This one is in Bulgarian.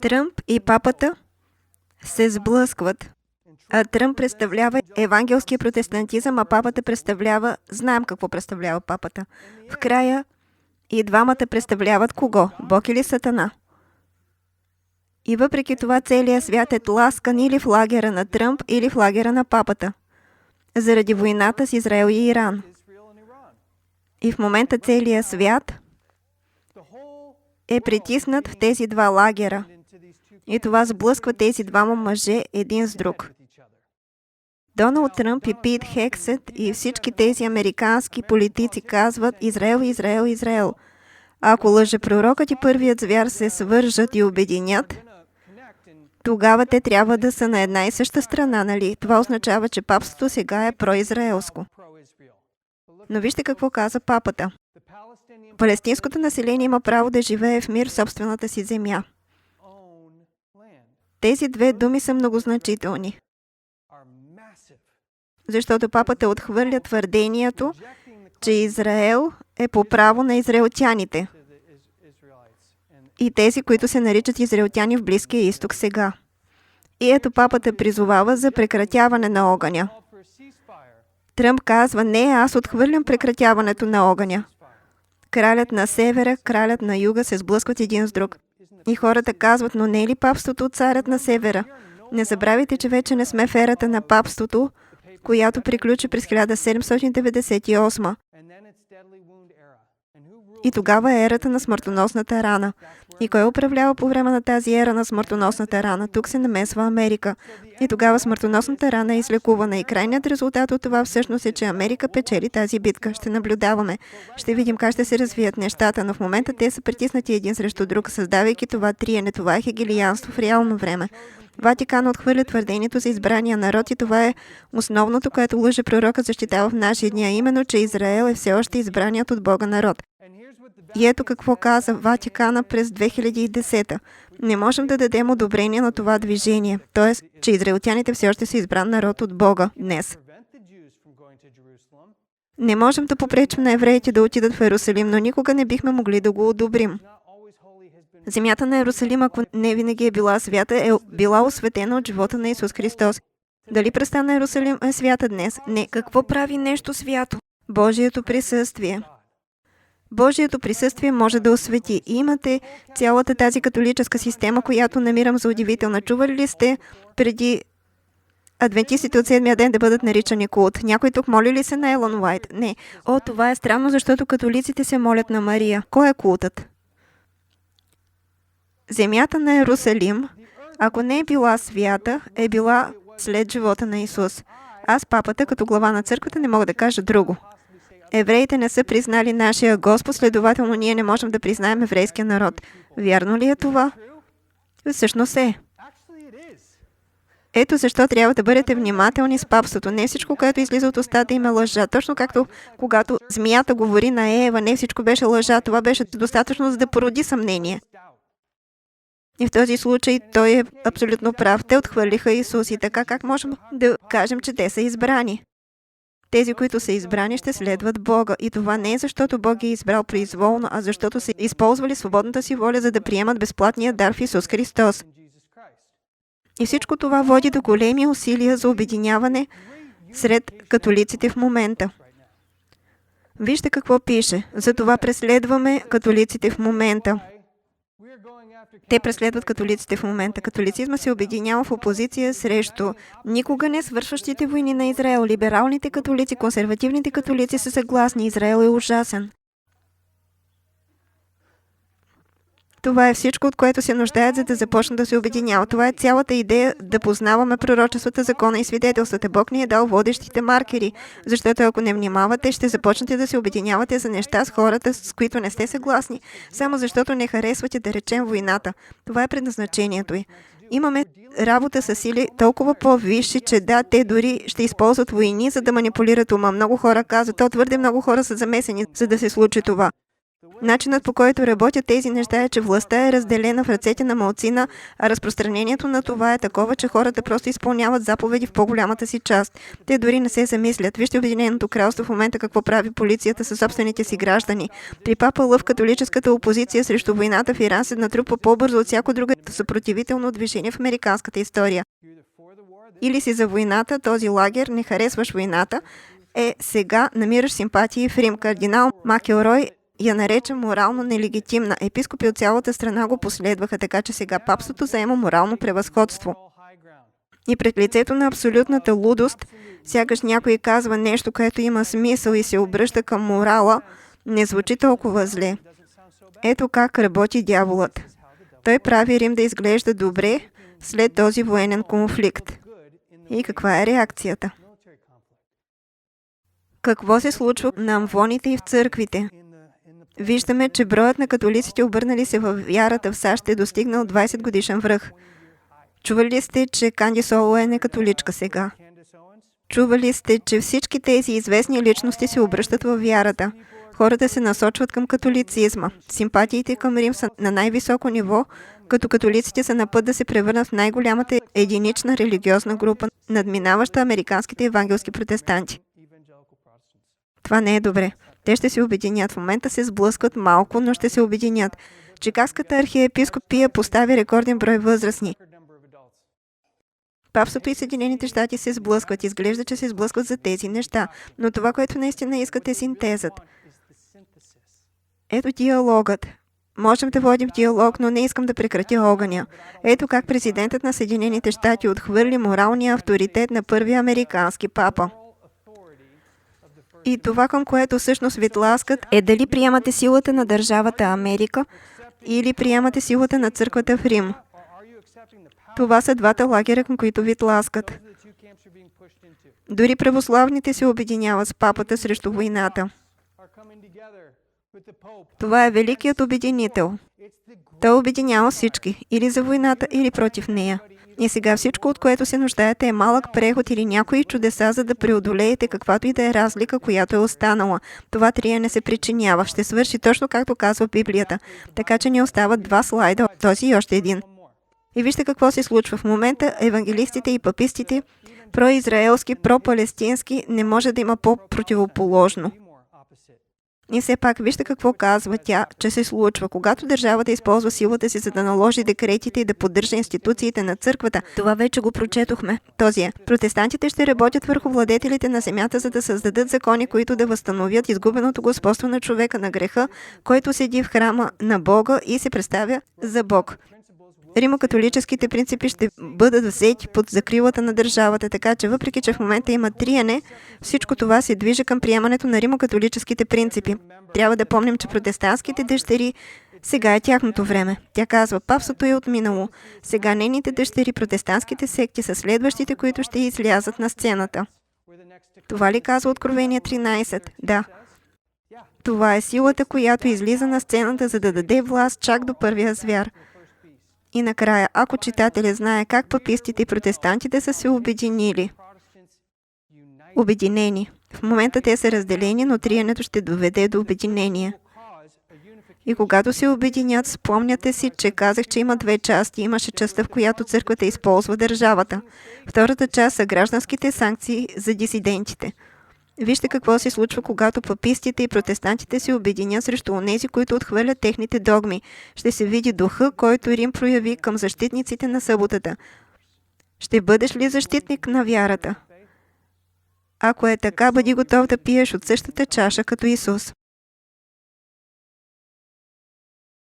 Тръмп и папата се сблъскват. Тръмп представлява евангелския протестантизъм, а папата представлява... Знаем какво представлява папата. В края и двамата представляват кого? Бог или Сатана? И въпреки това целият свят е тласкан или в лагера на Тръмп, или в лагера на папата. Заради войната с Израел и Иран. И в момента целият свят е притиснат в тези два лагера. И това сблъсква тези двама мъже един с друг. Доналд Тръмп и Пит Хексет и всички тези американски политици казват Израел, Израел, Израел. Ако лъжепророкът и първият звяр се свържат и обединят, тогава те трябва да са на една и съща страна, нали? Това означава, че папството сега е произраелско. Но вижте какво каза папата. Палестинското население има право да живее в мир в собствената си земя. Тези две думи са многозначителни. Защото папата отхвърля твърдението, че Израел е по право на израелтяните. И тези, които се наричат израелтяни в Близкия изток сега. И ето папата призовава за прекратяване на огъня. Тръмп казва, не, аз отхвърлям прекратяването на огъня. Кралят на севера, кралят на юга се сблъскват един с друг. И хората казват, но не е ли папството царят на севера? Не забравяйте, че вече не сме в ерата на папството, която приключи през 1798. И тогава е ерата на смъртоносната рана. И кой управлява по време на тази ера на смъртоносната рана? Тук се намесва Америка. И тогава смъртоносната рана е излекувана. И крайният резултат от това всъщност е, че Америка печели тази битка. Ще наблюдаваме. Ще видим как ще се развият нещата, но в момента те са притиснати един срещу друг, създавайки това триене. Това е хегелиянство в реално време. Ватикан отхвърля твърдението за избрания народ и това е основното, което лъжепророкът защитава в наши дни, именно, че Израел е все още избраният от Бога народ. И ето какво каза Ватикана през 2010. Не можем да дадем одобрение на това движение, т.е. че израелтяните все още са избран народ от Бога днес. Не можем да попречим на евреите да отидат в Иерусалим, но никога не бихме могли да го одобрим. Земята на Иерусалим, ако не винаги е била свята, е била осветена от живота на Исус Христос. Дали пръста на Иерусалим е свята днес? Не. Какво прави нещо свято? Божието присъствие. Божието присъствие може да освети. И имате цялата тази католическа система, която намирам за удивителна. Чували ли сте преди адвентистите от седмия ден да бъдат наричани култ? Някой тук моли ли се на Елън Уайт? Не. О, това е странно, защото католиците се молят на Мария. Кой е култът? Земята на Иерусалим, ако не е била свята, е била след живота на Исус. Аз, папата, като глава на църквата, не мога да кажа друго. Евреите не са признали нашия Господ, следователно ние не можем да признаем еврейския народ. Вярно ли е това? Всъщност е. Ето защо трябва да бъдете внимателни с папството. Не всичко, което излиза от устата им е лъжа. Точно както когато змията говори на Ева, не всичко беше лъжа. Това беше достатъчно, за да породи съмнение. И в този случай той е абсолютно прав. Те отхвърлиха Исус и така как можем да кажем, че те са избрани? Тези, които са избрани, ще следват Бога. И това не е защото Бог е избрал произволно, а защото са използвали свободната си воля, за да приемат безплатния дар в Исус Христос. И всичко това води до големи усилия за обединяване сред католиците в момента. Вижте какво пише. Затова преследваме католиците в момента. Те преследват католиците в момента. Католицизма се обединява в опозиция срещу никога не свършващите войни на Израел. Либералните католици, консервативните католици са съгласни. Израел е ужасен. Това е всичко, от което се нуждаят, за да започнат да се обединяват. Това е цялата идея да познаваме пророчествата, закона и свидетелствата. Бог ни е дал водещите маркери, защото ако не внимавате, ще започнете да се обединявате за неща с хората, с които не сте съгласни, само защото не харесвате, да речем, войната. Това е предназначението й. Имаме работа с сили толкова по-висши, че да, те дори ще използват войни, за да манипулират ума. Много хора казват, твърде много хора са замесени, за да се случи това. Начинът, по който работят тези неща, е, че властта е разделена в ръцете на малцина, а разпространението на това е такова, че хората просто изпълняват заповеди в по-голямата си част. Те дори не се замислят. Вижте Обединеното кралство в момента какво прави полицията със собствените си граждани. При Папа Лъв католическата опозиция срещу войната в Иран се натрупа по-бързо от всяко друго съпротивително движение в американската история. Или си за войната, този лагер, не харесваш войната, сега намираш симпатии в Рим. Кардинал Макелрой я нарече морално нелегитимна. Епископи от цялата страна го последваха, така че сега папството заема морално превъзходство. И пред лицето на абсолютната лудост, сякаш някой казва нещо, което има смисъл и се обръща към морала, не звучи толкова зле. Ето как работи дяволът. Той прави Рим да изглежда добре след този военен конфликт. И каква е реакцията? Какво се случва на амвоните и в църквите? Виждаме, че броят на католиците, обърнали се във вярата в САЩ, е достигнал 20 годишен връх. Чували сте, че Кандис Оуън е католичка сега? Чували сте, че всички тези известни личности се обръщат във вярата? Хората се насочват към католицизма. Симпатиите към Рим са на най-високо ниво, като католиците са на път да се превърнат в най-голямата единична религиозна група, надминаваща американските евангелски протестанти. Това не е добре. Те ще се обединят. В момента се сблъскват малко, но ще се обединят. Чикагската архиепископия постави рекорден брой възрастни. Папството и Съединените щати се сблъскват. Изглежда, че се сблъскват за тези неща. Но това, което наистина искат, е синтезът. Ето диалогът. Можем да водим диалог, но не искам да прекратя огъня. Ето как президентът на Съединените щати отхвърли моралния авторитет на първия американски папа. И това, към което всъщност ви тласкат, е дали приемате силата на държавата Америка или приемате силата на църквата в Рим. Това са двата лагера, към които ви тласкат. Дори православните се обединяват с папата срещу войната. Това е великият обединител. Той обединява всички, или за войната, или против нея. И сега всичко, от което се нуждаете, е малък преход или някои чудеса, за да преодолеете каквато и да е разлика, която е останала. Това триене се причинява. Ще свърши точно както казва Библията. Така че ни остават 2 слайда, този и още един. И вижте какво се случва. В момента евангелистите и папистите, произраелски, пропалестински, не може да има по-противоположно. И все пак, вижте какво казва тя, че се случва. Когато държавата използва силата си, за да наложи декретите и да поддържа институциите на църквата, това вече го прочетохме. Този е. Протестантите ще работят върху владетелите на земята, за да създадат закони, които да възстановят изгубеното господство на човека на греха, който седи в храма на Бога и се представя за Бог. Римокатолическите принципи ще бъдат взети под закрилата на държавата, така че въпреки, че в момента има триене, всичко това се движи към приемането на римокатолическите принципи. Трябва да помним, че протестантските дъщери сега е тяхното време. Тя казва, папството е отминало. Сега нейните дъщери, протестантските секти, са следващите, които ще излязат на сцената. Това ли казва Откровение 13? Да. Това е силата, която излиза на сцената, за да даде власт чак до първия звяр. И накрая, ако читателя знае как папистите и протестантите са се обединили. Обединени. В момента те са разделени, но триенето ще доведе до обединение. И когато се обединят, спомняте си, че казах, че има 2 части. Имаше частта, в която църквата използва държавата. Втората част са гражданските санкции за дисидентите. Вижте какво се случва, когато папистите и протестантите се обединят срещу онези, които отхвърлят техните догми. Ще се види духа, който Рим прояви към защитниците на съботата. Ще бъдеш ли защитник на вярата? Ако е така, бъди готов да пиеш от същата чаша като Исус.